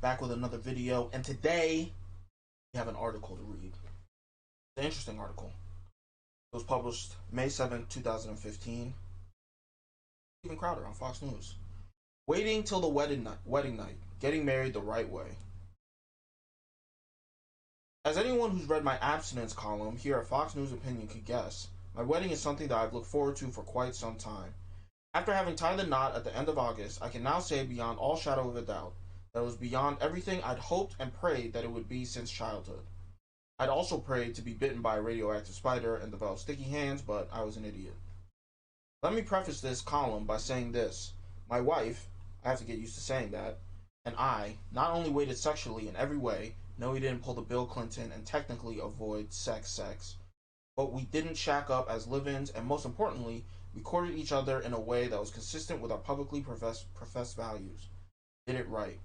back with another video, and today we have an article to read. It's an interesting article. It was published May 7th, 2015. Steven Crowder on Fox News. Waiting till the wedding night, getting married the right way. As anyone who's read my abstinence column here at Fox News Opinion could guess, my wedding is something that I've looked forward to for quite some time. After having tied the knot at the end of August, I can now say beyond all shadow of a doubt that it was beyond everything I'd hoped and prayed that it would be since childhood. I'd also prayed to be bitten by a radioactive spider and develop sticky hands, but I was an idiot. Let me preface this column by saying this. My wife, I have to get used to saying that, and I not only waited sexually in every way. No, we didn't pull the Bill Clinton and technically avoid sex, but we didn't shack up as live-ins, and most importantly, we courted each other in a way that was consistent with our publicly professed values. Did it right.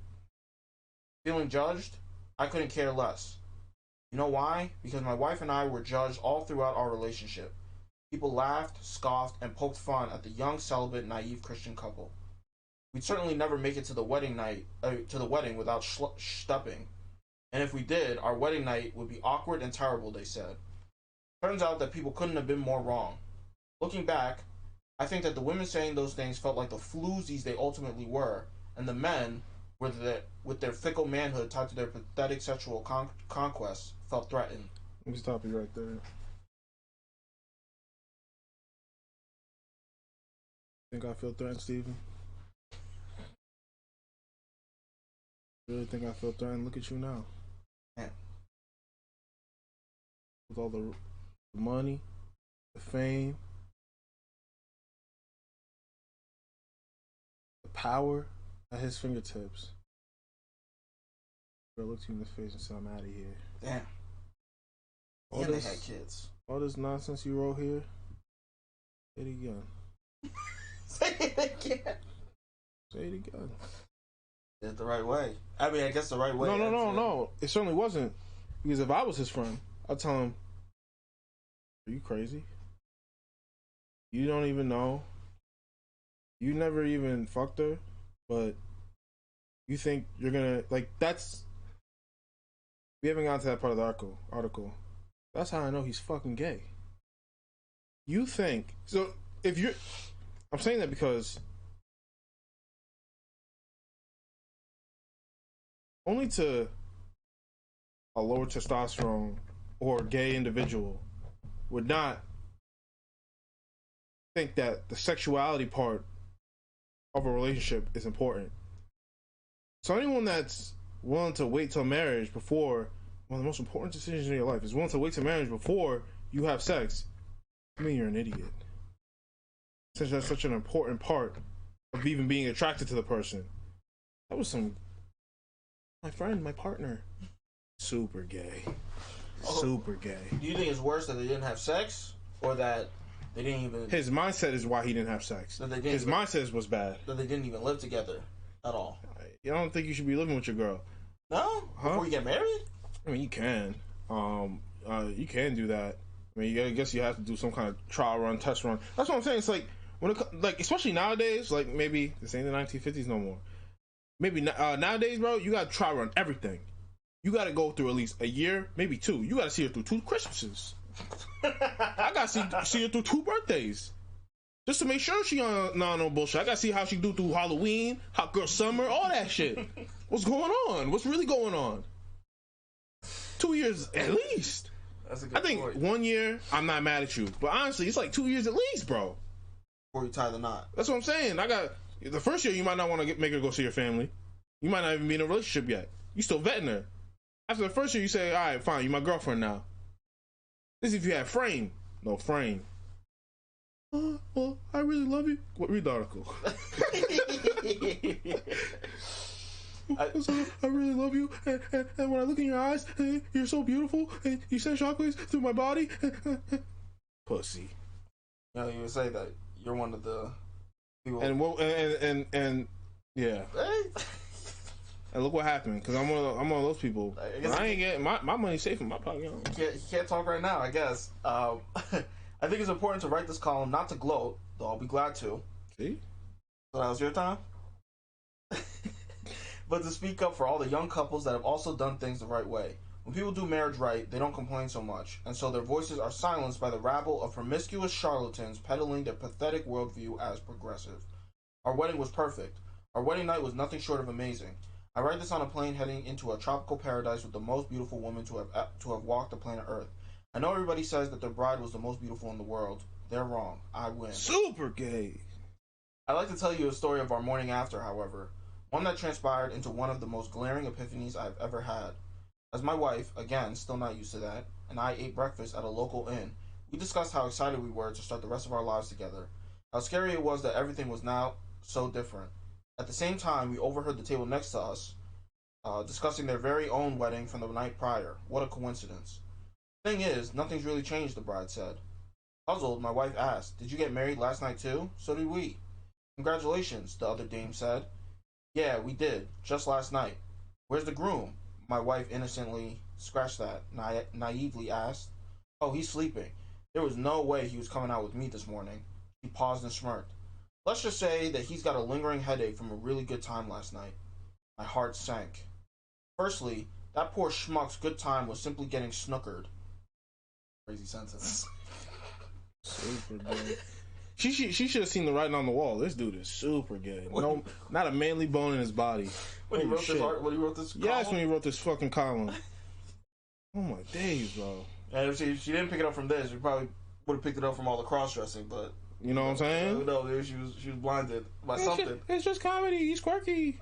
Feeling judged? I couldn't care less. You know why? Because my wife and I were judged all throughout our relationship. People laughed, scoffed, and poked fun at the young, celibate, naive Christian couple. We'd certainly never make it to the wedding without stepping. And if we did, our wedding night would be awkward and terrible, they said. Turns out that people couldn't have been more wrong. Looking back, I think that the women saying those things felt like the floozies they ultimately were, and the men, with their fickle manhood tied to their pathetic sexual conquests, felt threatened. Let me stop you right there. Think I feel threatened, Steven? Really think I feel threatened? Look at you now. Man. With all the money, the fame, the power at his fingertips. Girl, look you in the face and say, I'm out of here. Damn. All and this, they had kids. All this nonsense you wrote here, say it again. Say it again. Say it again. Did it the right way. I mean, I guess the right way. No. It certainly wasn't. Because if I was his friend, I'd tell him, are you crazy? You don't even know. You never even fucked her, but you think you're gonna, like, that's, we haven't gotten to that part of the article. That's how I know he's fucking gay. You think, so if you're, I'm saying that because only to a lower testosterone or gay individual would not think that the sexuality part of a relationship is important. So anyone that's willing to wait till marriage before, one of the most important decisions in your life is willing to wait till marriage before you have sex, I mean, you're an idiot. Since that's such an important part of even being attracted to the person. That was my friend, my partner. Super gay. Super gay. Do you think it's worse that they didn't have sex, or that they didn't even... His mindset is why he didn't have sex. His mindset was bad. That they didn't even live together at all. I don't think you should be living with your girl. No? Before you get married? I mean, you can. You can do that. I mean, I guess you have to do some kind of trial run, test run. That's what I'm saying. It's like, especially nowadays, like maybe this ain't the 1950s no more. Maybe nowadays, bro, you gotta try run everything. You gotta go through at least a year, maybe two. You gotta see her through 2 Christmases. I gotta see her through 2 birthdays, just to make sure she on no bullshit. I gotta see how she do through Halloween, Hot Girl Summer, all that shit. What's going on? What's really going on? 2 years at least. That's a good I think point. 1 year, I'm not mad at you, but honestly, it's like 2 years at least, bro. Before you tie the knot. That's what I'm saying. The first year, you might not want to make her go see her family. You might not even be in a relationship yet. You still vetting her. After the first year, you say, all right, fine, you're my girlfriend now. This is if you have frame. No frame. Well, I really love you. Read the article. I really love you, and when I look in your eyes, you're so beautiful, and you send shockwaves through my body. Pussy. You know, you would say that you're one of the people. And yeah. And look what happened, because I'm one of those people. I ain't getting my money safe in my pocket. You can't talk right now, I guess. I think it's important to write this column, not to gloat, though I'll be glad to. See? So that was your time? but to speak up for all the young couples that have also done things the right way. When people do marriage right, they don't complain so much, and so their voices are silenced by the rabble of promiscuous charlatans peddling their pathetic worldview as progressive. Our wedding was perfect. Our wedding night was nothing short of amazing. I ride this on a plane heading into a tropical paradise with the most beautiful woman to have walked the planet Earth. I know everybody says that their bride was the most beautiful in the world. They're wrong. I win. Super gay. I'd like to tell you a story of our morning after, however, one that transpired into one of the most glaring epiphanies I've ever had. As my wife, again, still not used to that, and I ate breakfast at a local inn, we discussed how excited we were to start the rest of our lives together, how scary it was that everything was now so different. At the same time, we overheard the table next to us discussing their very own wedding from the night prior. What a coincidence. Thing is, nothing's really changed, the bride said. Puzzled, my wife asked, "Did you get married last night too?" "So did we." "Congratulations," the other dame said. "Yeah, we did, just last night." "Where's the groom?" My wife innocently naively asked. "Oh, he's sleeping. There was no way he was coming out with me this morning." He paused and smirked. "Let's just say that he's got a lingering headache from a really good time last night." My heart sank. Firstly, that poor schmuck's good time was simply getting snookered. Crazy sentence. Super gay. She should have seen the writing on the wall. This dude is super gay. No, not a manly bone in his body. When he wrote this column? Yes, when he wrote this fucking column. Oh my days, bro. And if she didn't pick it up from this, she probably would have picked it up from all the cross dressing. But you know what I'm saying? No, she was blinded by something. It's just comedy. He's quirky.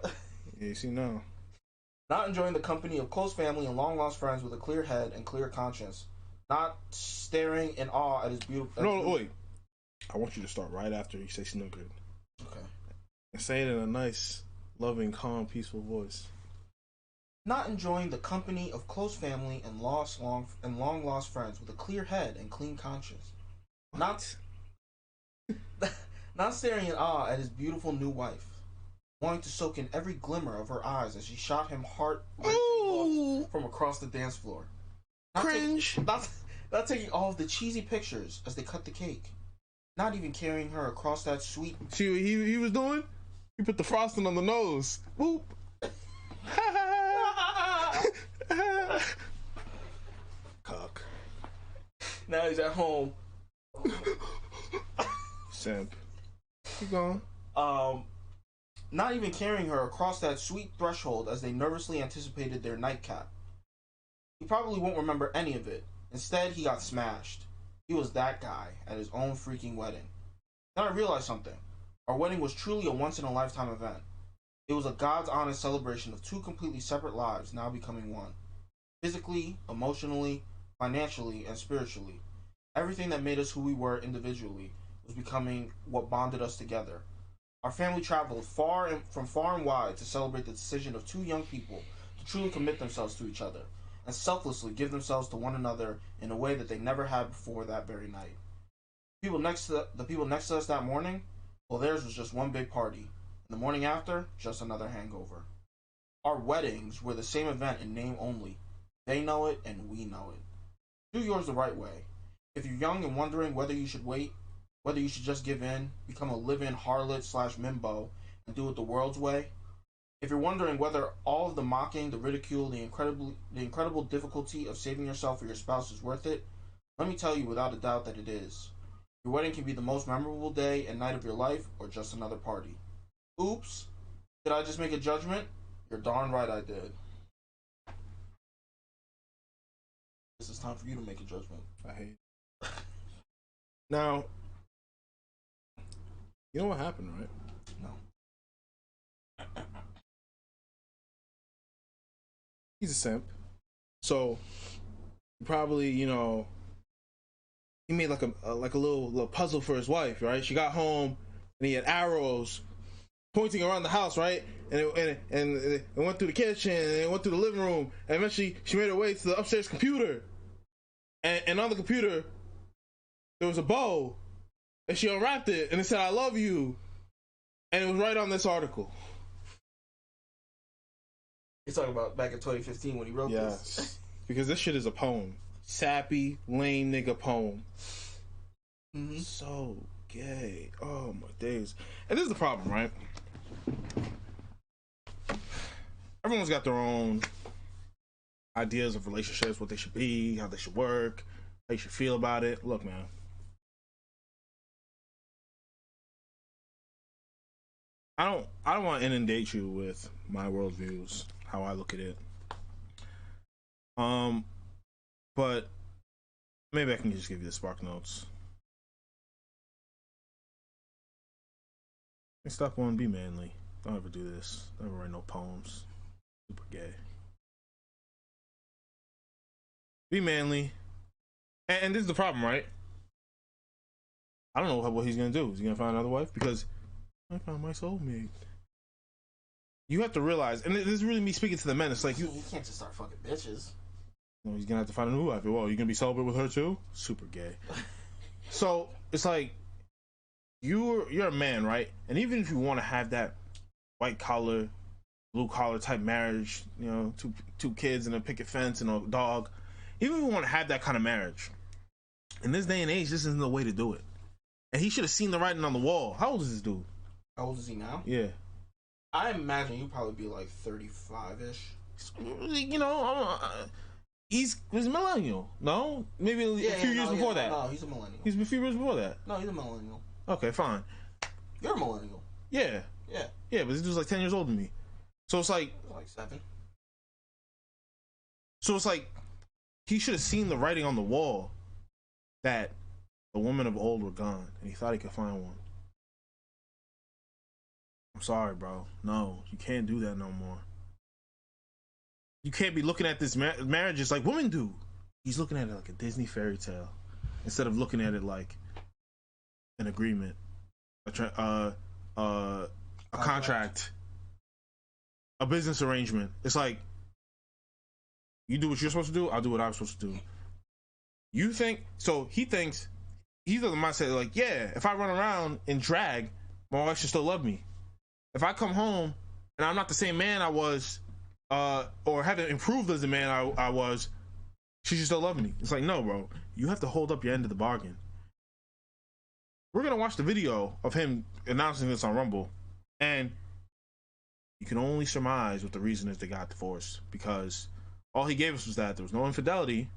Yeah, you see now. Not enjoying the company of close family and long lost friends with a clear head and clear conscience. Not staring in awe at his beautiful. No, wait. I want you to start right after you say snookered. Okay. And say it in a nice, loving, calm, peaceful voice. Not enjoying the company of close family and long lost friends with a clear head and clean conscience. What? Not staring in awe at his beautiful new wife. Wanting to soak in every glimmer of her eyes as she shot him heart from across the dance floor. Cringe. Not taking all of the cheesy pictures as they cut the cake. Not even carrying her across that sweet... See what he was doing? He put the frosting on the nose. Whoop. Cock. Now he's at home. Simp. Keep going. Not even carrying her across that sweet threshold as they nervously anticipated their nightcap. He probably won't remember any of it. Instead, he got smashed. He was that guy at his own freaking wedding. Then I realized something. Our wedding was truly a once-in-a-lifetime event. It was a God's honest celebration of two completely separate lives now becoming one. Physically, emotionally, financially, and spiritually. Everything that made us who we were individually was becoming what bonded us together. Our family traveled from far and wide to celebrate the decision of two young people to truly commit themselves to each other and selflessly give themselves to one another in a way that they never had before that very night. The people next to us that morning, well, theirs was just one big party. And the morning after, just another hangover. Our weddings were the same event in name only. They know it and we know it. Do yours the right way. If you're young and wondering whether you should wait, whether you should just give in, become a live-in harlot/mimbo, and do it the world's way, if you're wondering whether all of the mocking, the ridicule, the incredible difficulty of saving yourself or your spouse is worth it, let me tell you without a doubt that it is. Your wedding can be the most memorable day and night of your life, or just another party. Oops, did I just make a judgment? You're darn right I did. This is time for you to make a judgment. I hate it. Now, you know what happened, right? No. He's a simp. So, probably, he made like a little puzzle for his wife, right? She got home and he had arrows pointing around the house, right? And it went through the kitchen and it went through the living room. And eventually she made her way to the upstairs computer. And on the computer, there was a bow. And she unwrapped it and it said, "I love you." And it was right on this article. He's talking about back in 2015 when he wrote this. Yes. Because this shit is a poem. Sappy, lame nigga poem. Mm-hmm. So gay. Oh my days. And this is the problem, right? everyone's got their own ideas of relationships, what they should be, how they should work, how you should feel about it. Look, man. I don't want to inundate you with my worldviews, how I look at it. But maybe I can just give you the spark notes. Step one, be manly. Don't ever do this. Don't ever write no poems. Super gay. Be manly. And this is the problem, right? I don't know what he's gonna do. Is he gonna find another wife? Because I found my soulmate. You have to realize, and this is really me speaking to the men. It's like you can't just start fucking bitches. You know, he's gonna have to find a new wife. Well, you gonna be celibate with her too? Super gay. So it's like you're a man, right? And even if you want to have that white collar, blue collar type marriage, you know, two kids and a picket fence and a dog. Even if you want to have that kind of marriage, in this day and age, this isn't the way to do it. And he should have seen the writing on the wall. How old is this dude? How old is he now? Yeah. I imagine he'd probably be like 35-ish. You know, he's millennial. No? Maybe a few years before that. No, he's a millennial. He's a few years before that. No, he's a millennial. Okay, fine. You're a millennial. Yeah. Yeah. Yeah, but this dude's like 10 years older than me. So it's like 7. So it's like he should have seen the writing on the wall that the women of old were gone, and he thought he could find one. I'm sorry, bro. No, you can't do that no more. You can't be looking at this marriages like women do. He's looking at it like a Disney fairy tale instead of looking at it like an agreement, a contract, a business arrangement. It's like, you do what you're supposed to do, I'll do what I'm supposed to do. You think, so he thinks, he's of the mindset like, yeah, if I run around in drag, my wife should still love me. If I come home and I'm not the same man I was, or haven't improved as the man I was, she should still love me. It's like, no, bro, you have to hold up your end of the bargain. We're gonna watch the video of him announcing this on Rumble, and you can only surmise what the reason is they got divorced, because all he gave us was that there was no infidelity,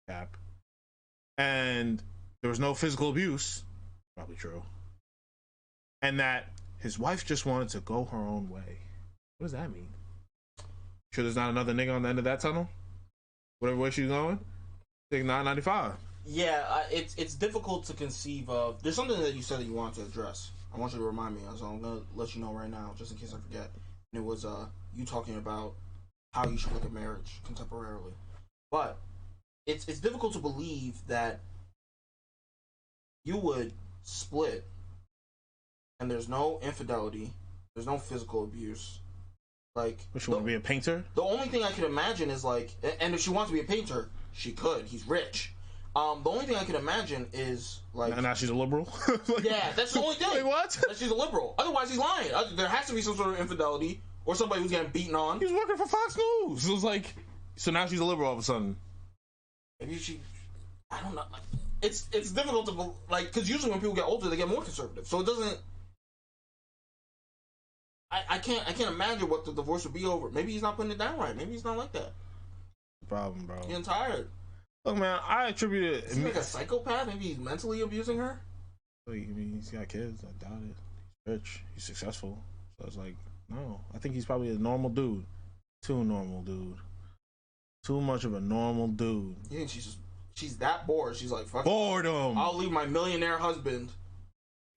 cap, and there was no physical abuse, probably true, and that his wife just wanted to go her own way. What does that mean? Sure there's not another nigga on the end of that tunnel? Whatever way she's going? Take 995. Yeah, it's difficult to conceive of. There's something that you said that you wanted to address. I want you to remind me, so I'm going to let you know right now, just in case I forget. And it was you talking about how you should look at marriage contemporarily. But it's difficult to believe that you would split and there's no infidelity, there's no physical abuse. Like, she want to be a painter? The only thing I could imagine is like, and if she wants to be a painter, she could. He's rich. The only thing I could imagine is like, and now she's a liberal. Like, yeah, that's the only thing. Wait, what? That she's a liberal. Otherwise, he's lying. There has to be some sort of infidelity or somebody who's getting beaten on. He was working for Fox News. It was like, so now she's a liberal all of a sudden. Maybe she, I don't know. It's difficult to like, because usually when people get older, they get more conservative. So it doesn't. I can't imagine what the divorce would be over. Maybe he's not putting it down right. Maybe he's not like that. Problem, bro. Getting tired. Look, man, I attribute it. Is he like a psychopath? Maybe he's mentally abusing her? I mean, he's got kids. I doubt it. He's rich. He's successful. So it's like, no. I think he's probably a normal dude. Too normal, dude. Too much of a normal dude. You think she's that bored? She's like, fuck boredom. I'll leave my millionaire husband.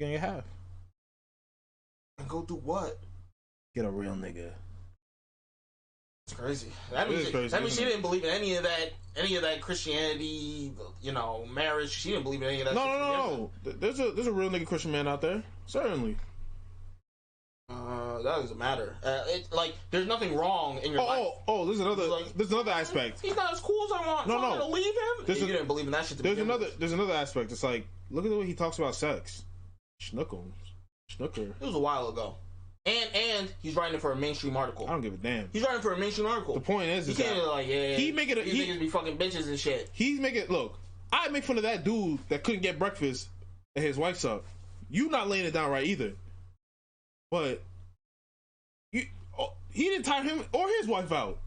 You're gonna have. And go do what? Get a real nigga. It's crazy. That means she didn't believe in any of that Christianity, you know, marriage. She didn't believe in any of that. No. There's a real nigga Christian man out there. Certainly. That doesn't matter. There's nothing wrong in your life. There's another aspect. He's not as cool as I want. So I'm gonna leave him. You didn't believe in that shit. There's another aspect. It's like, look at the way he talks about sex. Snooker. It was a while ago. And he's writing for a mainstream article. I don't give a damn. He's writing for a mainstream article. The point is he can't that like, yeah, he make it. These niggas be fucking bitches and shit. He's making look. I make fun of that dude that couldn't get breakfast and his wife's up. You not laying it down right either. But he didn't tire him or his wife out.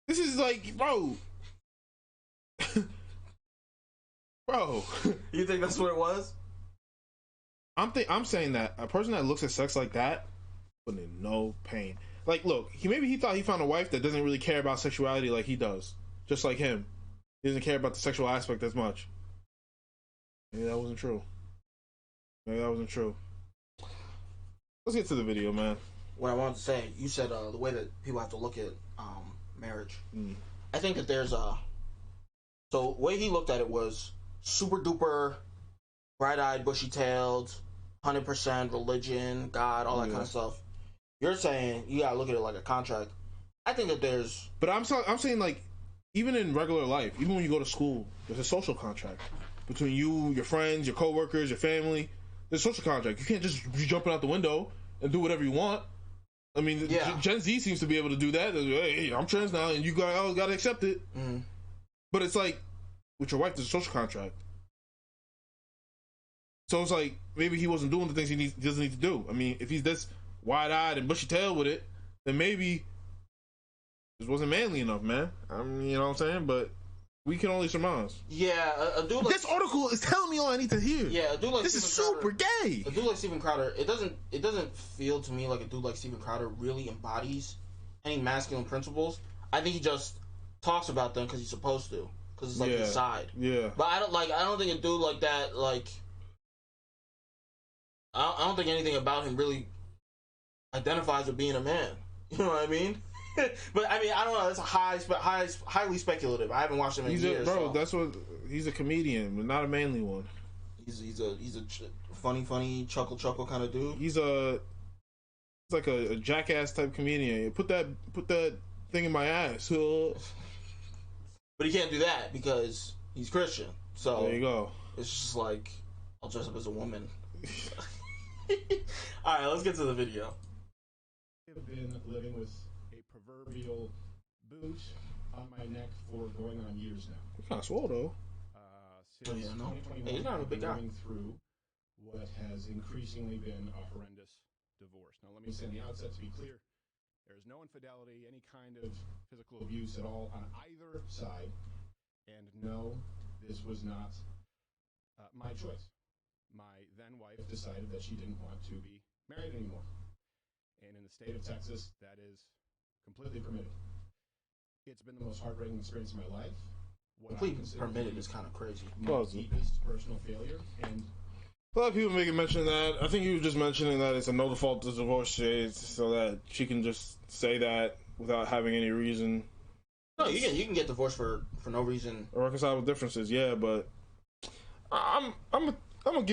This is like, bro. Bro. You think that's what it was? I'm saying that a person that looks at sex like that putting in no pain. Like, look, maybe he thought he found a wife that doesn't really care about sexuality like he does. Just like him. He doesn't care about the sexual aspect as much. Maybe that wasn't true. Let's get to the video, man. What I wanted to say, you said the way that people have to look at marriage. I think that there's so the way he looked at it was super duper bright-eyed, bushy-tailed, 100% religion, God, all that kind of stuff. You're saying you gotta look at it like a contract. I think that there's... But I'm saying, like, even in regular life, even when you go to school, there's a social contract between you, your friends, your coworkers, your family. There's a social contract. You can't just be jumping out the window and do whatever you want. I mean, Gen Z seems to be able to do that. Hey, I'm trans now, and you gotta accept it. But it's like, with your wife, there's a social contract. So it's like, maybe he wasn't doing the things he doesn't need to do. I mean, if he's this wide-eyed and bushy-tailed with it, then maybe this wasn't manly enough, man. I mean, you know what I'm saying? But we can only surmise. Yeah, a dude like... This article is telling me all I need to hear. Yeah, a dude like this Steven is super Crowder, gay. A dude like Steven Crowder, it doesn't feel to me like a dude like Steven Crowder really embodies any masculine principles. I think he just talks about them because he's supposed to, because it's like his side. Yeah. But I don't think a dude like that, like, I don't think anything about him really identifies with being a man. You know what I mean? But I mean, I don't know. It's highly speculative. I haven't watched him in years. Bro, so. that's what he's a comedian, but not a manly one. He's a funny chuckle kind of dude. He's like a jackass type comedian. Put that thing in my ass. But he can't do that because he's Christian. So there you go. It's just like, I'll dress up as a woman. All right, let's get to the video. I've been living with a proverbial boot on my neck for going on years now. It's kind of swole though. Since 2021, he's not a big guy. going through what has increasingly been a horrendous divorce. Now, let me say in the outset, to be clear, there is no infidelity, any kind of physical abuse at all on either side, and no, this was not my choice. My then wife decided that she didn't want to be married anymore. And in the state of Texas, that is completely permitted. It's been the most heartbreaking experience of my life. Completely permitted is kind of crazy. My deepest personal failure. And a lot of people making mention of that. I think you were just mentioning that it's a no default divorce, so that she can just say that without having any reason. No, you can get divorced for no reason. Irreconcilable differences, yeah, but I'm gonna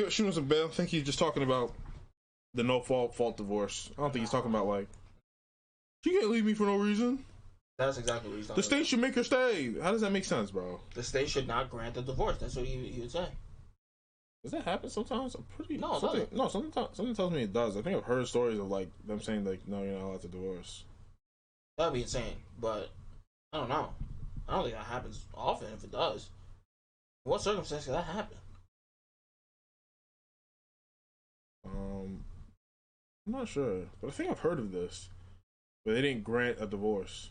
shoot him some bail. I think he's just talking about the no fault divorce. I don't think he's talking about like, she can't leave me for no reason. That's exactly what he's talking about. The state should make her stay. How does that make sense, bro? The state should not grant the divorce. That's what he would say. Does that happen sometimes? I'm pretty... No, something tells me it does. I think I've heard stories of like them saying like, no, you're not allowed to divorce. That'd be insane, but I don't know. I don't think that happens often. If it does, in what circumstance could that happen? I'm not sure, but I think I've heard of this, but they didn't grant a divorce.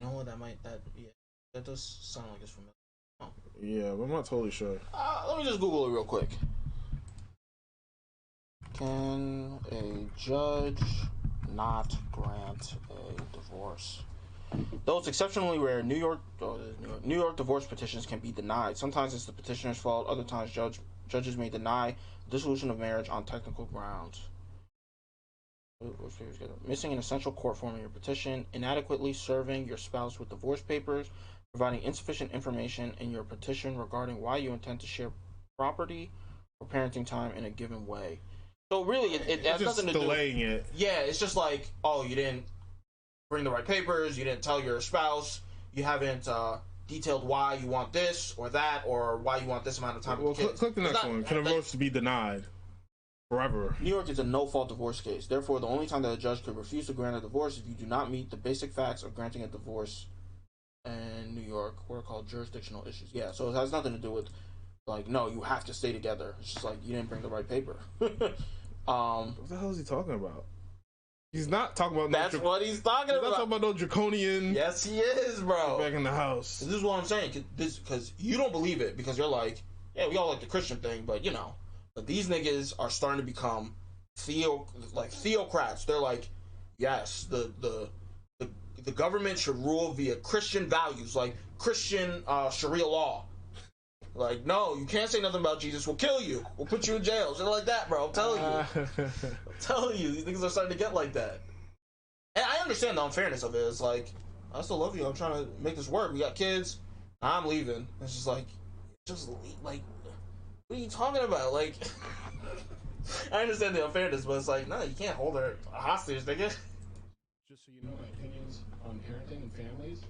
You know what? That does sound like it's familiar. Oh. Yeah, but I'm not totally sure. Let me just Google it real quick. Can a judge not grant a divorce? Though it's exceptionally rare, New York divorce petitions can be denied. Sometimes it's the petitioner's fault. Other times, judges may deny dissolution of marriage on technical grounds. Missing an essential court form in your petition, inadequately serving your spouse with divorce papers, providing insufficient information in your petition regarding why you intend to share property or parenting time in a given way. So really, it has nothing to do. Delaying it. Yeah, it's just like, oh, you didn't bring the right papers, you didn't tell your spouse, you haven't detailed why you want this or that, or why you want this amount of time. Well, click the next one. Can a divorce be denied forever? New York is a no-fault divorce case. Therefore, the only time that a judge could refuse to grant a divorce is if you do not meet the basic facts of granting a divorce in New York, what are called jurisdictional issues. Yeah, so it has nothing to do with, like, no, you have to stay together. It's just like, you didn't bring the right paper. What the hell is he talking about? He's not talking about. That's what he's talking He's about. not talking about no draconian. Yes, he is, bro. Back in the house. This is what I'm saying. Because you don't believe it because you're like, yeah, we all like the Christian thing, but but these niggas are starting to become theocrats. They're like, yes, the government should rule via Christian values, like Christian Sharia law. Like, no, you can't say nothing about Jesus. We'll kill you. We'll put you in jail. Shit like that, bro. I'm telling you. These niggas are starting to get like that. And I understand the unfairness of it. It's like, I still love you. I'm trying to make this work. We got kids. I'm leaving. It's just like, what are you talking about? Like, I understand the unfairness, but it's like, no, you can't hold her hostage, nigga. Just so you know, my opinions on parenting and families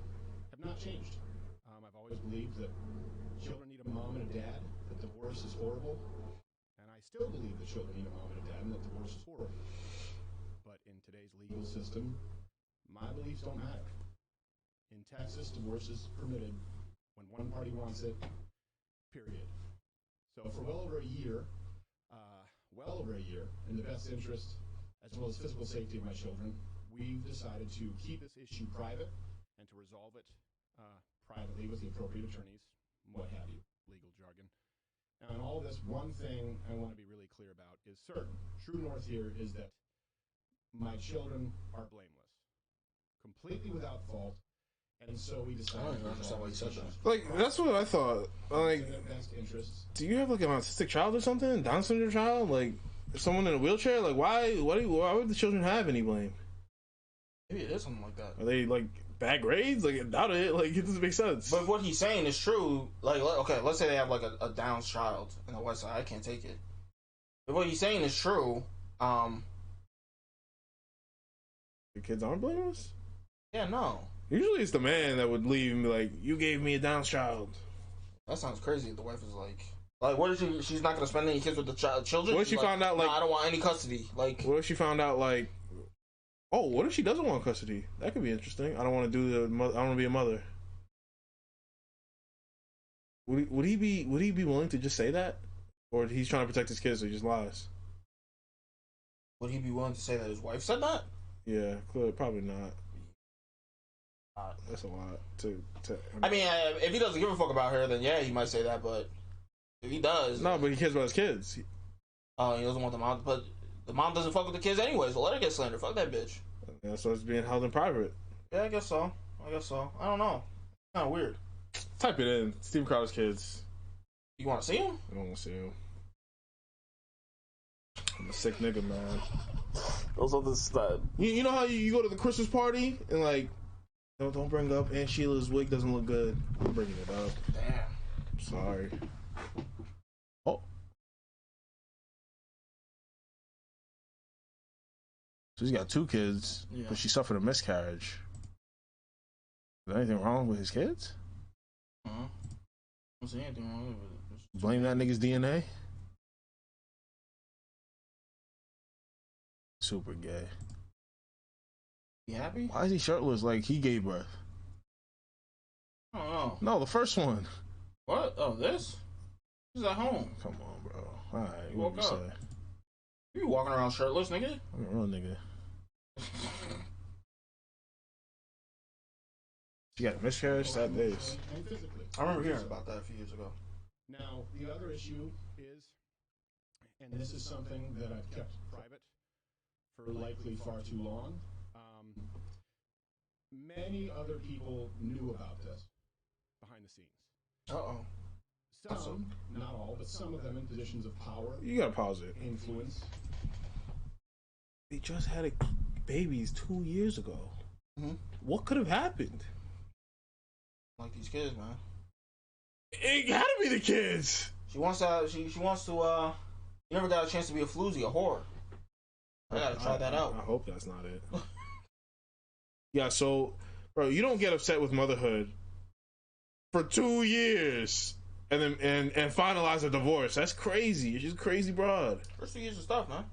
have not changed. I've always believed that children need a mom and a dad, that divorce is horrible, and I still believe that children need a mom and a dad, and that divorce is horrible. But in today's legal system, my beliefs don't matter. In Texas, divorce is permitted when one party wants it, period. So for well over a year, in the best interest as well as physical safety of my children, we've decided to keep this issue private and to resolve it privately with the appropriate attorneys, what have you, legal jargon. Now, in all of this, one thing I want to be really clear about is certain. True north here is that my children are blameless, completely without fault, and so we decided. I don't even understand why you said that. Like, that's what I thought. Like, in their best interests. do you have like an autistic child or something? Down syndrome child? Like, someone in a wheelchair? Like, why would the children have any blame? Maybe it is something like that. Are they like bad grades? Like, I doubt it. Like, it doesn't make sense. But what he's saying is true. Like, okay, let's say they have like a Down child in the West Side. I can't take it. But what he's saying is true. The kids aren't blameless? Yeah, no. Usually it's the man that would leave and be like, you gave me a Down child. That sounds crazy. The wife is like, what is she's not going to spend any kids with the children? What if she found out, like, I don't want any custody. Like, what if she found out, like, oh, what if she doesn't want custody? That could be interesting. I don't want to do I don't want to be a mother. Would he be willing to just say that? Or he's trying to protect his kids so he just lies? Would he be willing to say that his wife said that? Yeah, clearly, probably not. That's a lot I mean, if he doesn't give a fuck about her, then yeah, he might say that. But if he does, no, but he cares about his kids. Oh, he doesn't want the mom, but the mom doesn't fuck with the kids anyway, so let her get slandered. Fuck that bitch. Yeah, so it's being held in private. Yeah, I guess so. I don't know. Kind of weird. Type it in. Steven Crowder's kids. You want to see him? I don't want to see him. I'm a sick nigga, man. Those are the stud. You know how you go to the Christmas party and like, don't bring up Aunt Sheila's wig doesn't look good. I'm bringing it up. Damn. I'm sorry. Oh. So he's got 2 kids, but she suffered a miscarriage. Is there anything wrong with his kids? I don't see anything wrong with it. Blame that nigga's DNA? Super gay. You happy? Why is he shirtless like he gave birth? I don't know. No, the first one. What? Oh, this? He's at home. Come on, bro. Alright, Woke what you up. say? You walking around shirtless, nigga? I'm a real nigga. She got a miscarriage that days. And physically. I remember hearing about that a few years ago. Now, the other issue is, and this is something that I've kept private for likely far too long, many other people knew about this behind the scenes. Uh-oh. Some, not all, but some of them in positions of power. You gotta pause it. Influence. They just had babies 2 years ago. Mm-hmm. What could have happened? Like these kids, man. It gotta be the kids. She wants to. She wants to. You never got a chance to be a floozy, a whore. I gotta try that out. I hope that's not it. Yeah, so, bro, you don't get upset with motherhood for 2 years and then and finalize a divorce. That's crazy. She's a crazy broad. First 2 years of stuff, man.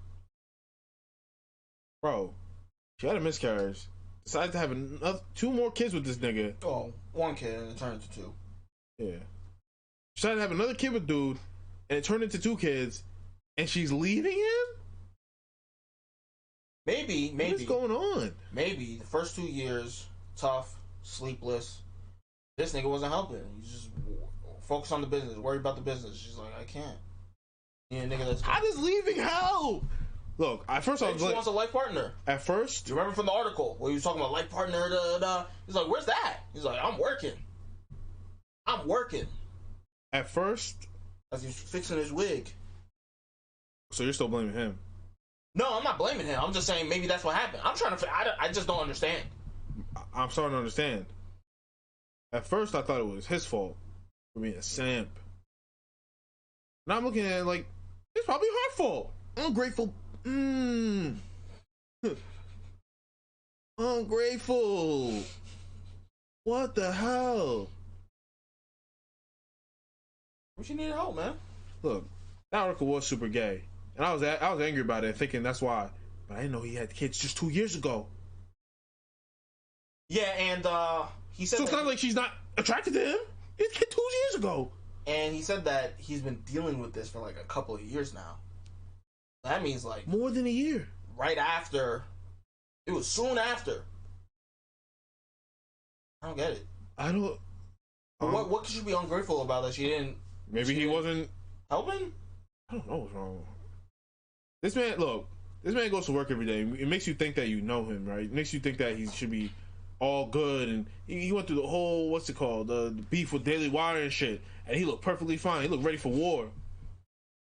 Bro, she had a miscarriage. Decided to have 2 more kids with this nigga. Oh, 1 kid and it turned into 2. Yeah. She decided to have another kid with dude and it turned into 2 kids and she's leaving him? Maybe. What's going on? Maybe the first 2 years, tough, sleepless. This nigga wasn't helping. He's just focus on the business, worry about the business. She's like, I can't. Yeah, nigga, that's. How does leaving help? Look, at first I was she like, wants a life partner. At first, you remember from the article where he was talking about life partner? He's like, where's that? He's like, I'm working. At first, as he's fixing his wig. So you're still blaming him? No, I'm not blaming him. I'm just saying maybe that's what happened. I'm trying to. I just don't understand. I'm starting to understand. At first, I thought it was his fault for being a simp. Now I'm looking at it like it's probably her fault. Ungrateful. Ungrateful. What the hell? She needed help, man. Look, that article was super gay, and I was angry about it, thinking that's why. But I didn't know he had kids just 2 years ago. Yeah, and he said. So it's not like she's not attracted to him. He had a kid 2 years ago. And he said that he's been dealing with this for like a couple of years now. That means like more than a year. Right after, it was soon after. I don't get it. I don't. What could you be ungrateful about that she didn't? Maybe he wasn't helping. I don't know what's wrong. This man goes to work every day. It makes you think that you know him, right? It makes you think that he should be all good, and he went through the whole the beef with Daily Wire and shit, and he looked perfectly fine. He looked ready for war.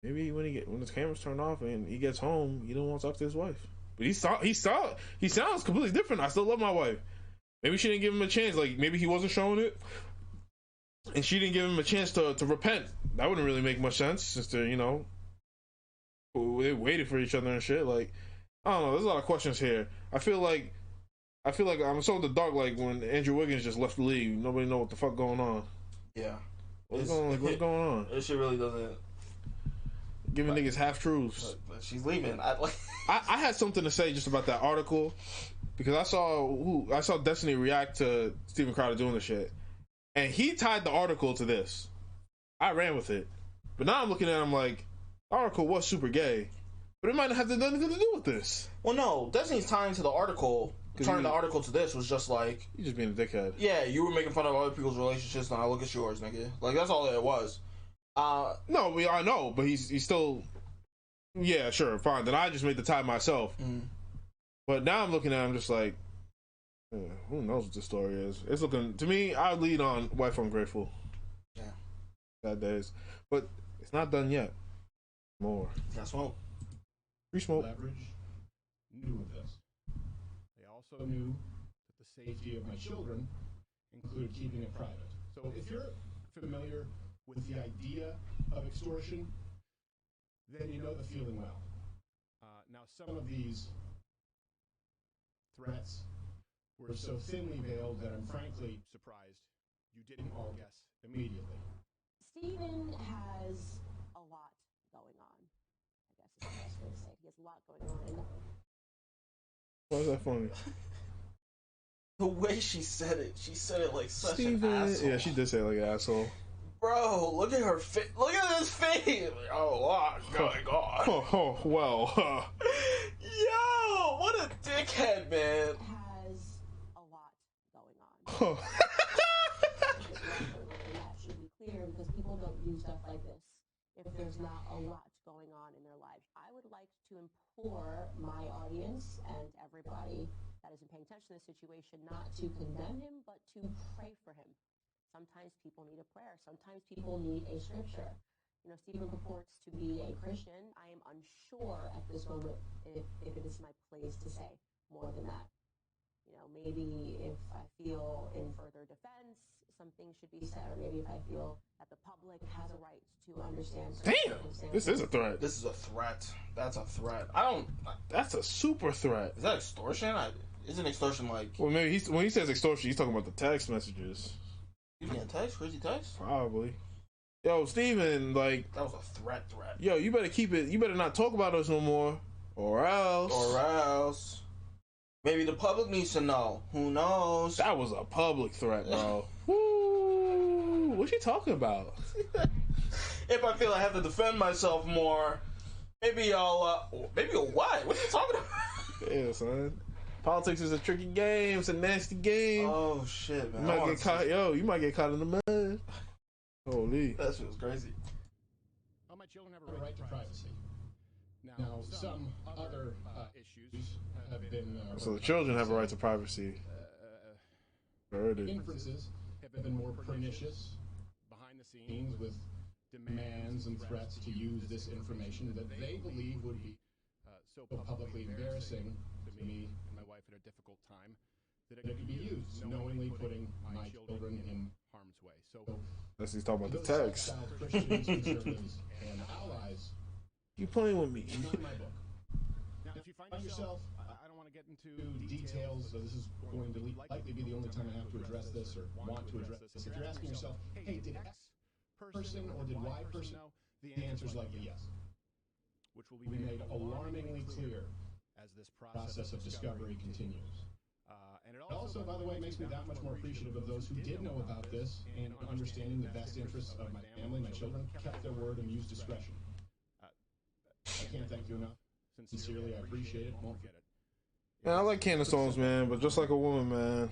Maybe when his cameras turn off and he gets home, he don't want to talk to his wife. But he sounds completely different. I still love my wife. Maybe she didn't give him a chance. Like maybe he wasn't showing it, and she didn't give him a chance to repent. That wouldn't really make much sense since they waited for each other and shit. Like I don't know. There's a lot of questions here. I feel like I'm so in the dark. Like when Andrew Wiggins just left the league, nobody know what the fuck going on. Yeah, what's going on? This shit really doesn't. Giving niggas half truths. But she's leaving. I had something to say just about that article because I saw Destiny react to Steven Crowder doing the shit, and he tied the article to this. I ran with it, but now I'm looking at him like the article was super gay, but it might not have nothing to do with this. Well, no, Destiny's tying to the article. Turning the article to this was just like you just being a dickhead. Yeah, you were making fun of other people's relationships, and I look at yours, nigga. Like that's all it was. No, I know, but he's still. Yeah, sure, fine. Then I just made the tie myself. Mm. But now I'm looking at him just like, who knows what the story is? It's looking to me. I lead on wife ungrateful. Yeah, bad days, but it's not done yet. More. Got smoke. Free smoke. Leverage knew of this. They also knew that the safety of my children included keeping it private. So if you're familiar with the idea of extortion, then you know the feeling well. Now, some of these threats were so thinly veiled that I'm frankly surprised you didn't all guess immediately. Steven has a lot going on, I guess is the best way to say it. He has a lot going on. Why is that funny? The way she said it like such Steven, an asshole. yeah, she did say it like an asshole. Bro, look at her face. Look at his face. Oh, lot going on. Oh, well. Yo, what a dickhead, man. Has a lot going on. That should be clear because people don't do stuff like this if there's not a lot going on in their lives. I would like to implore my audience and everybody that isn't paying attention to this situation not to condemn him, but to pray for him. Sometimes people need a prayer. Sometimes people need a scripture. You know, Steven purports to be a Christian. I am unsure at this moment if it is my place to say more than that. You know, maybe if I feel in further defense, some things should be said, or maybe if I feel that the public has a right to understand. Damn, this is a threat. This is a threat. That's a threat. That's a super threat. Is that extortion? Isn't extortion like? Well, maybe when he says extortion, he's talking about the text messages. You getting text? Crazy text? Probably. Yo, Steven, like that was a threat. Yo, you better keep it. You better not talk about us no more, or else. Maybe the public needs to know. Who knows? That was a public threat, bro. Woo! What's she talking about? If I feel I have to defend myself more, maybe I'll. Maybe what? What are you talking about? Yeah, son. Politics is a tricky game. It's a nasty game. Oh shit, man! You might get caught. You might get caught in the mud. Holy. That shit was crazy. Well, my children have a right to privacy. Now, some other issues have been. So the children have a right to privacy. Heard it. Inferences have been more pernicious behind the scenes with demands and threats to use this information that they believe would be so publicly embarrassing to me and my wife at a difficult time that it could be used, knowingly putting my children in harm's way. So That's he's talking about the text. Christians, conservatives, and allies. You playing with me? Not in my book. Now, if you find yourself, I don't want to get into details, so this is going to likely be the only time I have to address this or want to address this. If you're asking yourself, hey, did X person or did Y person know? The answer is likely yes. Which will be made alarmingly clear as this process of discovery continues. And it also, by the way, makes me that much more appreciative of those who did know about this and understanding the best interests of my family, my children, kept their word and used discretion. I can't thank you enough. Sincerely, I appreciate it. Won't forget it. Man, I like Candace Owens, man, but just like a woman, man,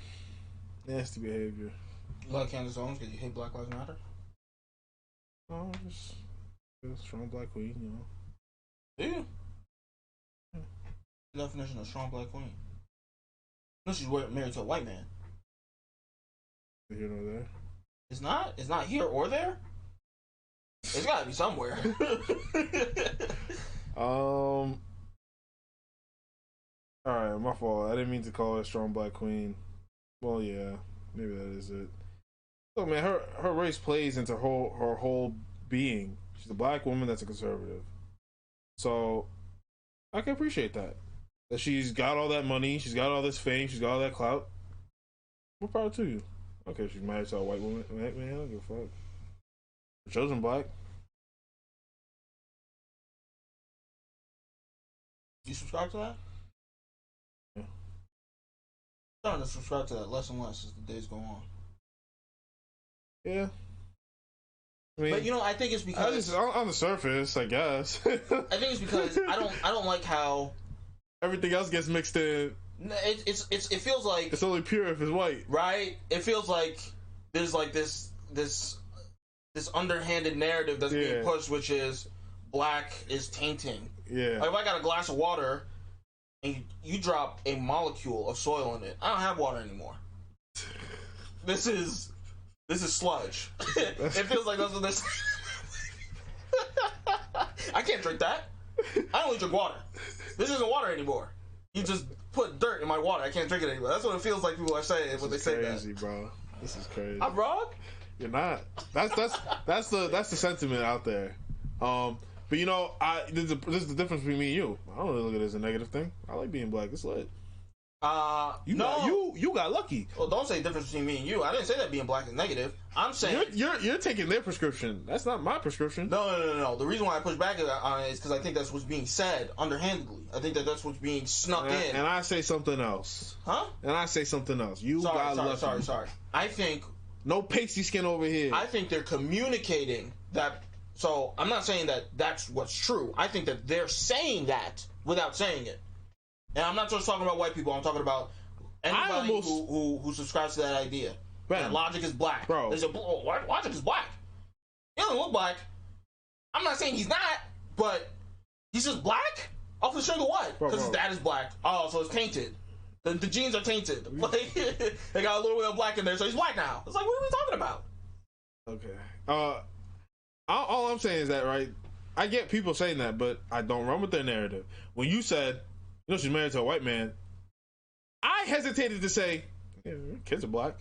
nasty behavior. You like Candace Owens because you hate Black Lives Matter? Oh, just strong black queen, you know. Yeah. The definition of strong black queen. No, she's married to a white man. Here nor there. It's not. It's not here or there. It's got to be somewhere. All right, my fault. I didn't mean to call her a strong black queen. Well, yeah, maybe that is it. Look, man, her race plays into her whole being. She's a black woman that's a conservative. So I can appreciate that. That she's got all that money, she's got all this fame, she's got all that clout. More power to you. Okay, she's married to a white woman. Man, I don't give a fuck. Her children black. You subscribe to that? Yeah. I'm starting to subscribe to that less and less as the days go on. Yeah. I mean, But you know, I think it's because on the surface, I guess. I think it's because I don't like how everything else gets mixed in. It feels like It's only pure if it's white. right. It feels like there's like this underhanded narrative that's being pushed, which is black is tainting. Yeah. Like if I got a glass of water and you drop a molecule of soil in it, I don't have water anymore. This is sludge. It feels like that's what this. I can't drink that. I only drink water. This isn't water anymore. You just put dirt in my water. I can't drink it anymore. That's what it feels like people are saying when they say that. Crazy, bro. This is crazy. I'm wrong. You're not. That's the sentiment out there. But you know, this is the difference between me and you. I don't really look at it as a negative thing. I like being black. It's lit. You got lucky. Well, don't say difference between me and you. I didn't say that being black is negative. I'm saying you're taking their prescription. That's not my prescription. No. The reason why I push back on it is because I think that's what's being said underhandedly. I think that's what's being snuck in. And I say something else. Huh? And I say something else. Got lucky. Sorry. I think no pasty skin over here. I think they're communicating that. So I'm not saying that that's what's true. I think that they're saying that without saying it. And I'm not just talking about white people. I'm talking about anybody who subscribes to that idea. That Logic is black. Bro. They say, Logic is black. He doesn't look black. I'm not saying he's not, but he's just black? Off the sugar what? Because his dad is black. Oh, so it's tainted. The genes are tainted. Like, they got a little bit of black in there, so he's white now. It's like, what are we talking about? Okay. All I'm saying is that, right, I get people saying that, but I don't run with their narrative. When you said, you know, she's married to a white man, I hesitated to say, yeah, kids are black.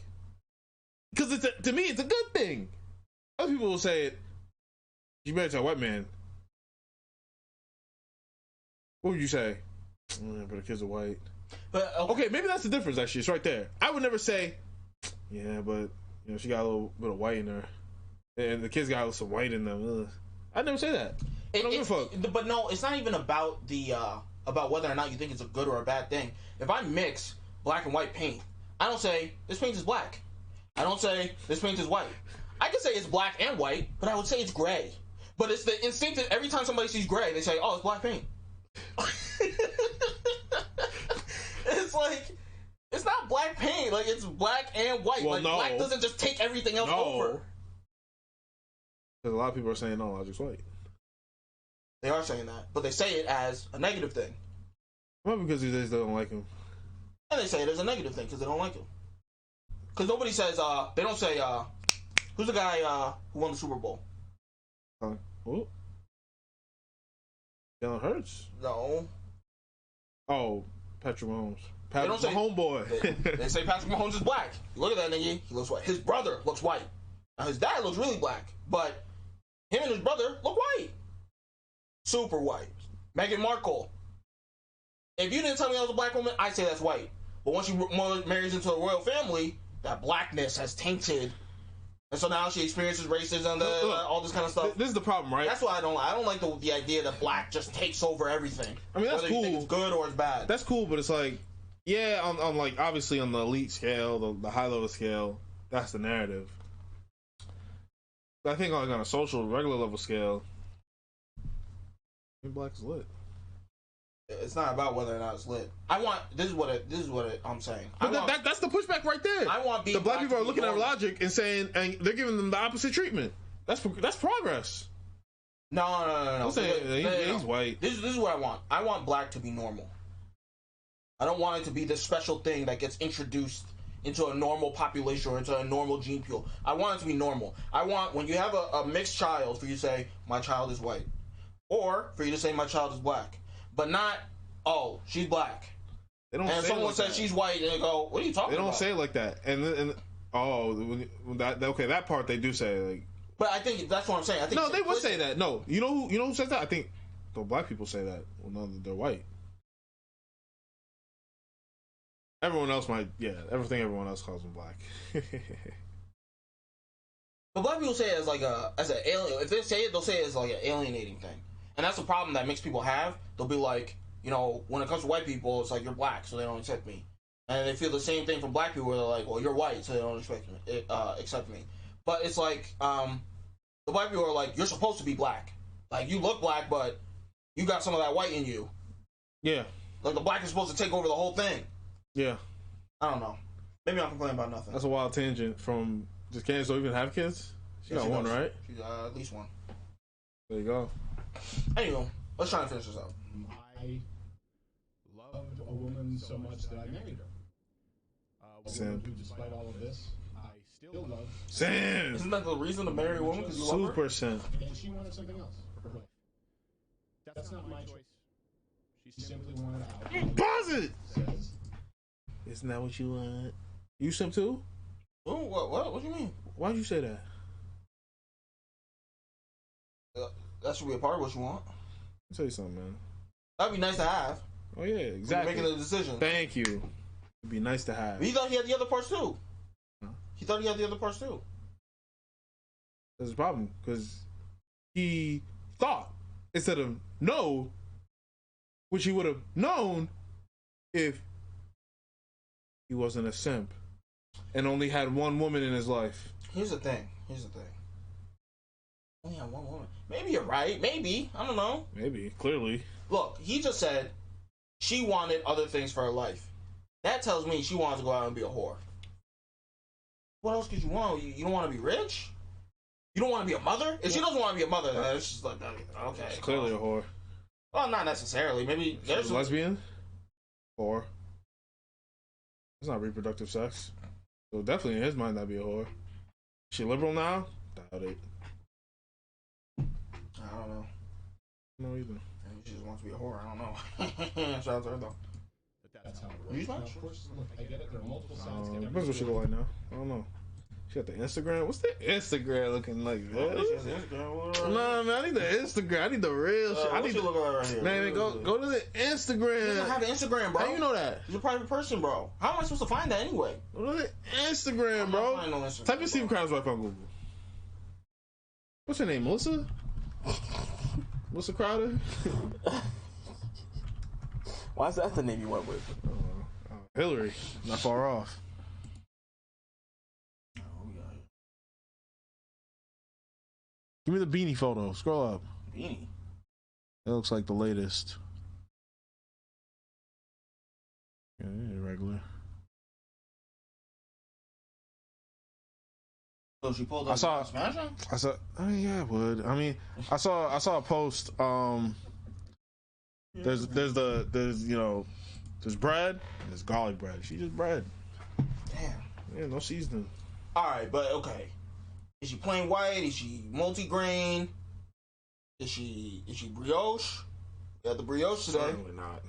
Because to me, it's a good thing. Other people will say it, she's married to a white man. What would you say? But the kids are white. But okay, maybe that's the difference, actually. It's right there. I would never say, yeah, but, you know, she got a little bit of white in her. And the kids got some white in them. Ugh. I'd never say that. I don't give a fuck. But no, it's not even about the about whether or not you think it's a good or a bad thing. If I mix black and white paint, I don't say this paint is black. I don't say this paint is white. I could say it's black and white, but I would say it's gray. But it's the instinct that every time somebody sees gray, they say, "Oh, it's black paint." black paint. Like, it's black and white. Well, like, no. black doesn't just take everything else No. over. Because a lot of people are saying, no, Logic's white. They are saying that, but they say it as a negative thing. Well, because these days they don't like him. And they say it as a negative thing because they don't like him. Because nobody says, they don't say, who's the guy who won the Super Bowl? Oh. Jalen Hurts? No. Oh, Patrick Mahomes. They don't say homeboy. They say Patrick Mahomes is black. You look at that nigga, he looks white. His brother looks white. Now, his dad looks really black, but him and his brother look white. Super white. Meghan Markle. If you didn't tell me that was a black woman, I'd say that's white. But once she marries into a royal family, that blackness has tainted. And so now she experiences racism, all this kind of stuff. This is the problem, right? That's why I don't like the idea that black just takes over everything. I mean, that's whether cool. You think it's good or it's bad. That's cool, but it's like, yeah, on like, obviously on the elite scale, the high level scale, that's the narrative. But I think like on a social, regular level scale, black is lit. It's not about whether or not it's lit. This is what I'm saying. But that's the pushback right there. I want the black people are looking at Logic and saying, and they're giving them the opposite treatment. That's progress. No. I'm saying he's white. This is what I want. I want black to be normal. I don't want it to be this special thing that gets introduced into a normal population or into a normal gene pool. I want it to be normal. I want, when you have a mixed child, for you to say, my child is white. Or for you to say, my child is black. But not, oh, she's black. They don't. And say someone like says that. she's white, and they go, "What are you talking about?" They don't say it like that. And that part they do say like. But I think that's what I'm saying. I think no, they would say that. No, you know who says that? I think the black people say that. Well, no, they're white. Everyone else might, yeah. Everyone else calls them black. But black people say it as an alien. If they say it, they'll say it as like an alienating thing. And that's the problem that mixed people have. They'll be like, when it comes to white people, it's like, you're black, so they don't accept me. And they feel the same thing from black people, where they're like, well, you're white, so they don't accept me. But it's like, the white people are like, you're supposed to be black. Like, you look black, but you got some of that white in you. Yeah. Like, the black is supposed to take over the whole thing. Yeah. I don't know. Maybe I'm complaining about nothing. That's a wild tangent from, does Candace even have kids? She got one, right? She got at least one. There you go. Anyway, let's try and finish this up. I loved a woman so much that I married her. A woman who, despite all of this, I still love. Sam! Isn't that the reason to marry a woman? Because you love her? Super Sam. And she wanted something else for her life. That's not my choice. She simply wanted out. Pause it! Says, isn't that what you want? You simp too? Oh, what? What do you mean? Why'd you say that? That should be a part of what you want. I'll tell you something, man. That'd be nice to have. Oh yeah, exactly. Making a decision. Thank you. It'd be nice to have. But he thought he had the other parts too. Huh? He thought he had the other parts too. That's the problem, because he thought instead of know, which he would have known if he wasn't a simp and only had one woman in his life. Here's the thing. Only had one woman. Maybe you're right. Maybe. I don't know. Maybe. Clearly. Look, he just said she wanted other things for her life. That tells me she wanted to go out and be a whore. What else could you want? You don't want to be rich? You don't want to be a mother? If she doesn't want to be a mother, then it's just like, okay. She's clearly a whore. Well, not necessarily. Maybe She's there's a lesbian? Whore. It's not reproductive sex. So definitely in his mind, that'd be a whore. She liberal now? Doubt it. I don't know. No, either. Maybe she just wants to be a whore. I don't know. Shout out to her though. but that's how it You works. Now, smash? of course, look, I get it. There are multiple sides to every Depends what she look like now. I don't know. She got the Instagram. What's the Instagram looking like? No, Man, I need the Instagram. I need the real shit. I need she look like right here? man, go to the He doesn't Instagram. have an Instagram, bro. How you know that? He's a private person, bro. How am I supposed to find that anyway? Go to the Instagram, I'm bro. not finding no Instagram, Type in Stephen bro. Krabs' wife on Google. What's her name? Melissa? Melissa Crowder? Why is that the name you went with? Hillary. Not far off. Give me the beanie photo. Scroll up. Beanie. It looks like the latest. Yeah, regular. So she pulled up. I saw. Smash him? I saw. Oh yeah, I would. I mean, I saw a post. There's bread. And there's garlic bread. She just bread. Damn. Yeah, no seasoning. All right, but okay. Is she plain white? Is she multi-grain? Is she brioche? Got the brioche today. Certainly not.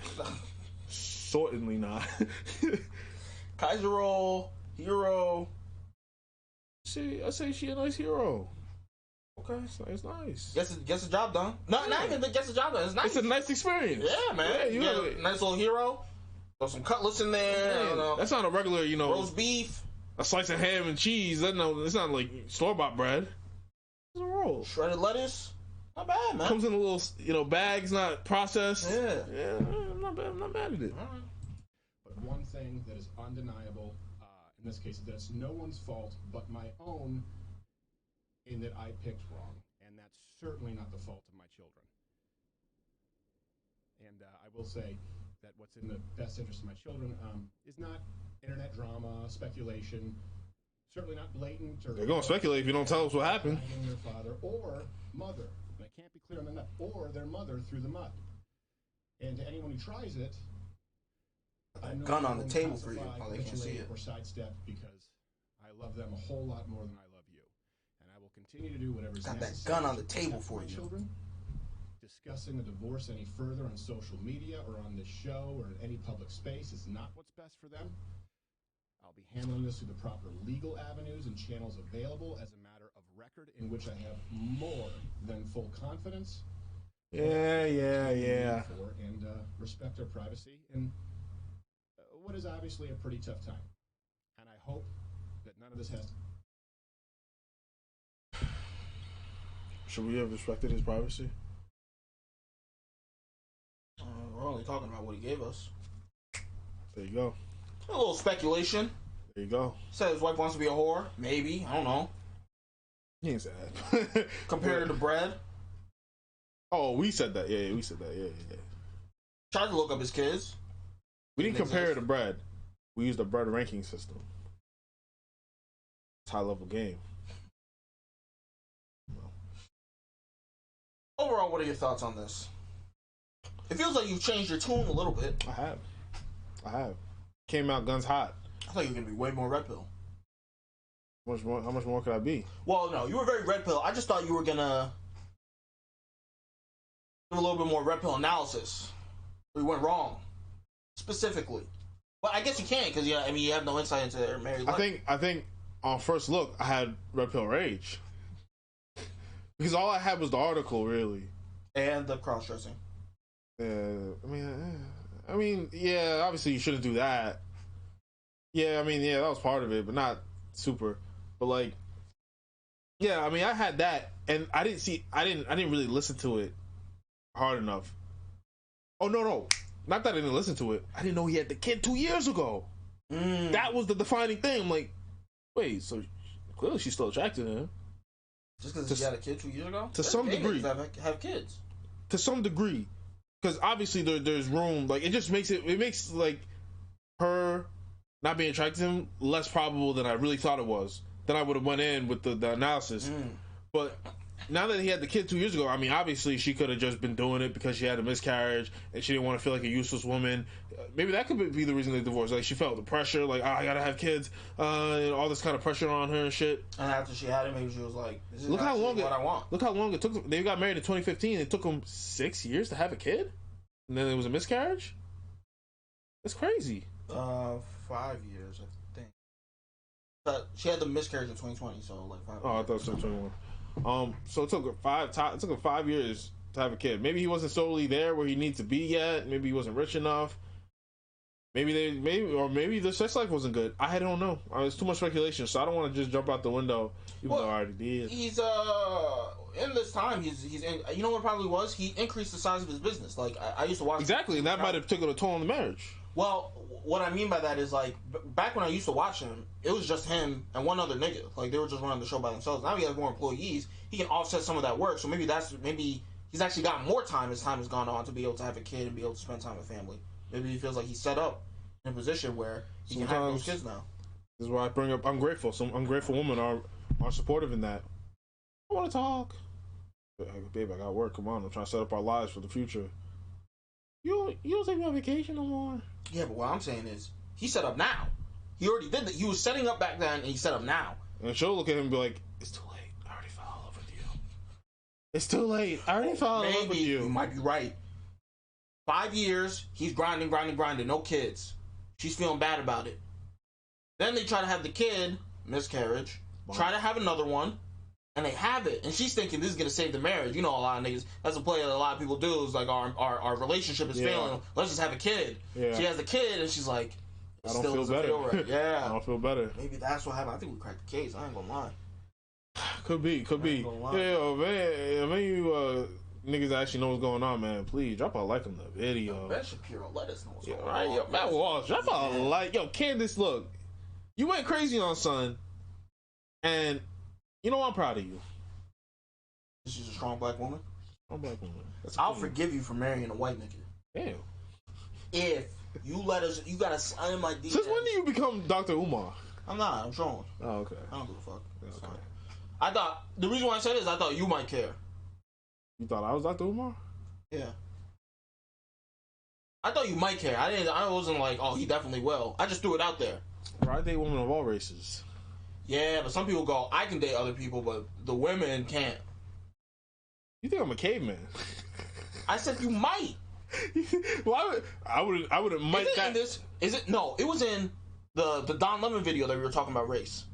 Certainly not. Kaiser roll, hero. I say she a nice hero. Okay, It's nice. Gets the job done. Not even gets the job done. It's nice. It's a nice experience. Yeah, man. Yeah, you get have a nice little hero. Throw some cutlets in there. That's not a regular, roast beef. A slice of ham and cheese. It's not like store-bought bread. It's a roll. Shredded lettuce. Not bad, man. Comes in a little, bags, not processed. Yeah. I'm not mad at it. All right. But one thing that is undeniable, in this case, that's no one's fault but my own, in that I picked wrong. And that's certainly not the fault of my children. And I will say that what's in the best interest of my children is not internet drama, speculation, certainly not blatant or... They're going to speculate if you don't tell us what happened. ...their father or mother. And I can't be clear on that. Or their mother through the mud. And to anyone who tries it... Gun on the table for you while they can't see it. Or sidestep because I love them a whole lot more than I love you. And I will continue to do whatever's Got necessary. that gun on the table for you. Children. Discussing a divorce any further on social media or on this show or in any public space is not what's best for them. I'll be handling this through the proper legal avenues and channels available as a matter of record in which I have more than full confidence. Yeah. And respect our privacy and what is obviously a pretty tough time. And I hope that none of this has... Should we have respected his privacy? We're only talking about what he gave us. There you go. A little speculation. There you go. Said his wife wants to be a whore. Maybe. I don't know. He ain't said that. Compared to the bread. Oh, we said that. Yeah, we said that. Yeah. Tried to look up his kids. We didn't compare it to bread. We used a bread ranking system. It's high level game. Overall, what are your thoughts on this? It feels like you've changed your tune a little bit. I have. Came out guns hot. I thought you were going to be way more red pill. How much more could I be? Well, no, you were very red pill. I just thought you were going to do a little bit more red pill analysis. We went wrong. Specifically. But I guess you can't because, you have no insight into their married life. I think on first look, I had red pill rage. Because all I had was the article, really. And the cross-dressing. Yeah, obviously you shouldn't do that. Yeah, that was part of it, but not super. But I had that, and I didn't really listen to it hard enough. Oh, no. Not that I didn't listen to it. I didn't know he had the kid 2 years ago. That was the defining thing. I'm like, wait, so clearly she's still attracted to him. Just because he had a kid 2 years ago? To some degree. Have kids. To some degree. Because obviously there's room. It makes her not being attracted to him less probable than I really thought it was. Then I would have went in with the analysis. But now that he had the kid 2 years ago, obviously she could have just been doing it because she had a miscarriage and she didn't want to feel like a useless woman. Maybe that could be the reason they divorced. She felt the pressure, I gotta have kids, and all this kind of pressure on her and shit. And after she had it, maybe she was like, "This is what I want." Look how long it took them. They got married in 2015. It took them 6 years to have a kid, and then it was a miscarriage. That's crazy. 5 years, I think. But she had the miscarriage in 2020, so 5 years. Oh, I thought it was 2021. So it took her 5 years to have a kid. Maybe he wasn't solely there where he needs to be yet. Maybe he wasn't rich enough. Maybe the sex life wasn't good. I don't know. It's too much speculation, so I don't want to just jump out the window, even though I already did. He's in this time. He's in, you know what probably was? He increased the size of his business. I used to watch exactly, and that might have taken a toll on the marriage. Well, what I mean by that is back when I used to watch him, it was just him and one other nigga. They were just running the show by themselves. Now he has more employees. He can offset some of that work. So maybe he's actually got more time as time has gone on to be able to have a kid and be able to spend time with family. Maybe he feels like he's set up in a position where he can have those kids now. This is why I bring up ungrateful. Some ungrateful women are are supportive in that. I want to talk. Babe, I got work. Come on, I'm trying to set up our lives for the future. You don't take me on vacation no more. Yeah, but what I'm saying is, he set up now. He already did that. He was setting up back then, and he set up now. And she'll look at him and be like, "It's too late. I already fell in love with you. It's too late. I already fell in love with you." You might be right. 5 years, he's grinding, no kids. She's feeling bad about it. Then they try to have the kid, miscarriage, try to have another one, and they have it. And she's thinking this is going to save the marriage. You know, a lot of niggas, that's a play that a lot of people do, is like, our relationship is failing. Let's just have a kid. Yeah. She has a kid, and she's like, I don't feel better. Right. Yeah. I don't feel better. Maybe that's what happened. I think we cracked the case. I ain't gonna lie. Could be. Yeah, man, you niggas actually know what's going on, man. Please drop a like on the video. Ben Shapiro, let us know what's going on. Yo, Matt Walsh, drop a like. Yo, Candace, look, you went crazy on son, and you know I'm proud of you. She's a strong black woman. I'll forgive you for marrying a white nigga. Damn. If you let us, you gotta sign my DM. Since when do you become Dr. Umar? I'm not. I'm strong. Oh, okay. I don't give a fuck. That's okay. Fine. I thought the reason why I said this, I thought you might care. You thought I was Dr. Umar? Yeah. I thought you might care. I wasn't like, oh, he definitely will. I just threw it out there. Bro, I date women of all races. Yeah, but some people go, I can date other people, but the women can't. You think I'm a caveman? I said you might. Well, I wouldn't might that. Is it? No, it was in the Don Lemon video that we were talking about race.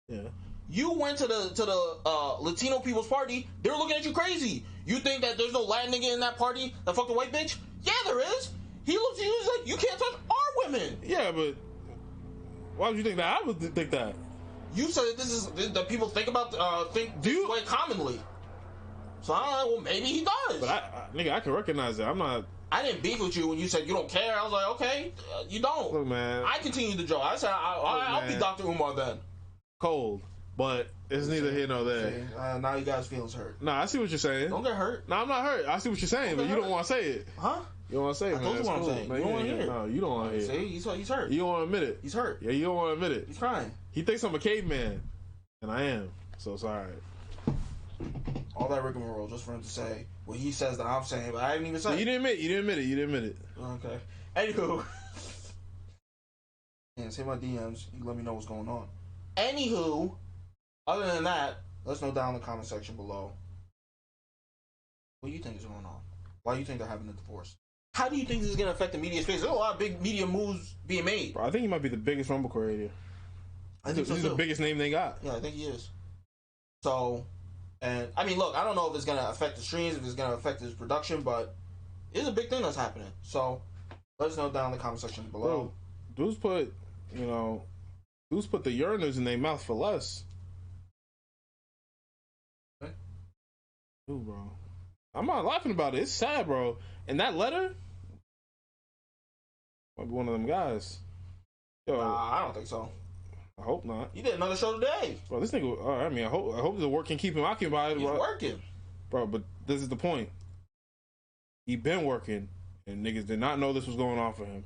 Yeah. You went to the Latino People's Party. They were looking at you crazy. You think that there's no Latin nigga in that party that fucked a white bitch? Yeah, there is. He looked at you and was like, you can't touch our women. Yeah, but why would you think that? I would think that. You said that this is that people think about this way commonly. So I don't know. Well, maybe he does. But nigga, I can recognize that. I'm not. I didn't beef with you when you said you don't care. I was like, okay, you don't. Look, man. I continued the joke. I said, I'll be Dr. Umar then. Cold. But it's neither here nor there. See, now you guys' feelings hurt. Nah, I see what you're saying. Don't get hurt. Nah, I'm not hurt. I see what you're saying, but you don't want to say it. Huh? You don't want to say it, I told you what I'm saying. You don't want to hear it. No, you don't want to hear it. See, he's hurt. You don't want to admit it. He's hurt. Yeah, you don't want to admit it. He's crying. He thinks I'm a caveman, and I am. So it's alright. All that rigmarole just for him to say what he says that I'm saying, but I didn't even say it. You didn't admit it. Okay. Anywho. And say my DMs. You let me know what's going on. Anywho, other than that, let us know down in the comment section below. What do you think is going on? Why do you think they're having a divorce? How do you think this is going to affect the media space? There's a lot of big media moves being made. Bro, I think he might be the biggest Rumble creator. I think he's the biggest name they got. Yeah, I think he is. So, and I mean, look, I don't know if it's going to affect the streams, if it's going to affect his production, but it's a big thing that's happening. So, let us know down in the comment section below. Bro, dudes put the urinals in their mouth for less. Okay. Ooh, bro. I'm not laughing about it. It's sad, bro. And that letter might be one of them guys. Yo, I don't think so. I hope not. You did another show today. Bro, this nigga, I mean, I hope the work can keep him occupied. He's working. Bro, but this is the point. He been working, and niggas did not know this was going on for him.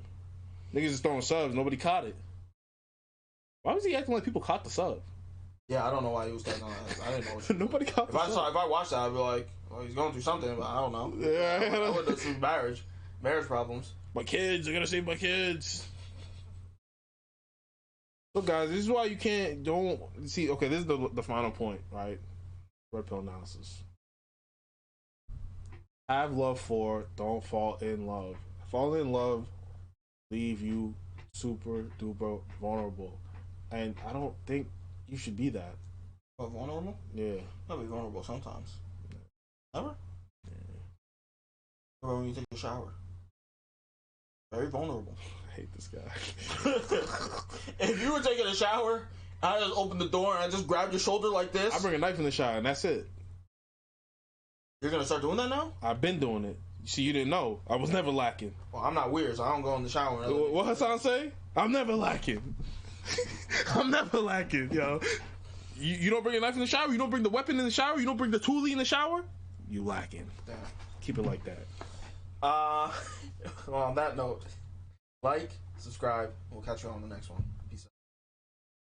Niggas is throwing subs. Nobody caught it. Why was he acting like people caught the sub? Yeah, I don't know why he was taking on that. I didn't know. Nobody caught the sub. If I watched that, I'd be like, well, he's going through something, but I don't know. Yeah. I wouldn't have seen marriage problems. My kids, I gotta save my kids. Look, guys, this is why you don't see. Okay, this is the final point, right? Red pill analysis. Have love for, don't fall in love. Fall in love, leave you super duper vulnerable, and I don't think you should be that. Oh, vulnerable? Yeah. I'll be vulnerable sometimes. Never? Yeah. Or when you take a shower. Very vulnerable. I hate this guy. If you were taking a shower, I just opened the door and I just grabbed your shoulder like this. I bring a knife in the shower and that's it. You're gonna start doing that now? I've been doing it. See, you didn't know. I was never lacking. Well, I'm not weird, so I don't go in the shower. What Hassan say? I'm never lacking. I'm never lacking, yo. You don't bring a knife in the shower? You don't bring the weapon in the shower? You don't bring the toolie in the shower? You lacking. Damn. Keep it like that. Well, on that note, like, subscribe. We'll catch you on the next one.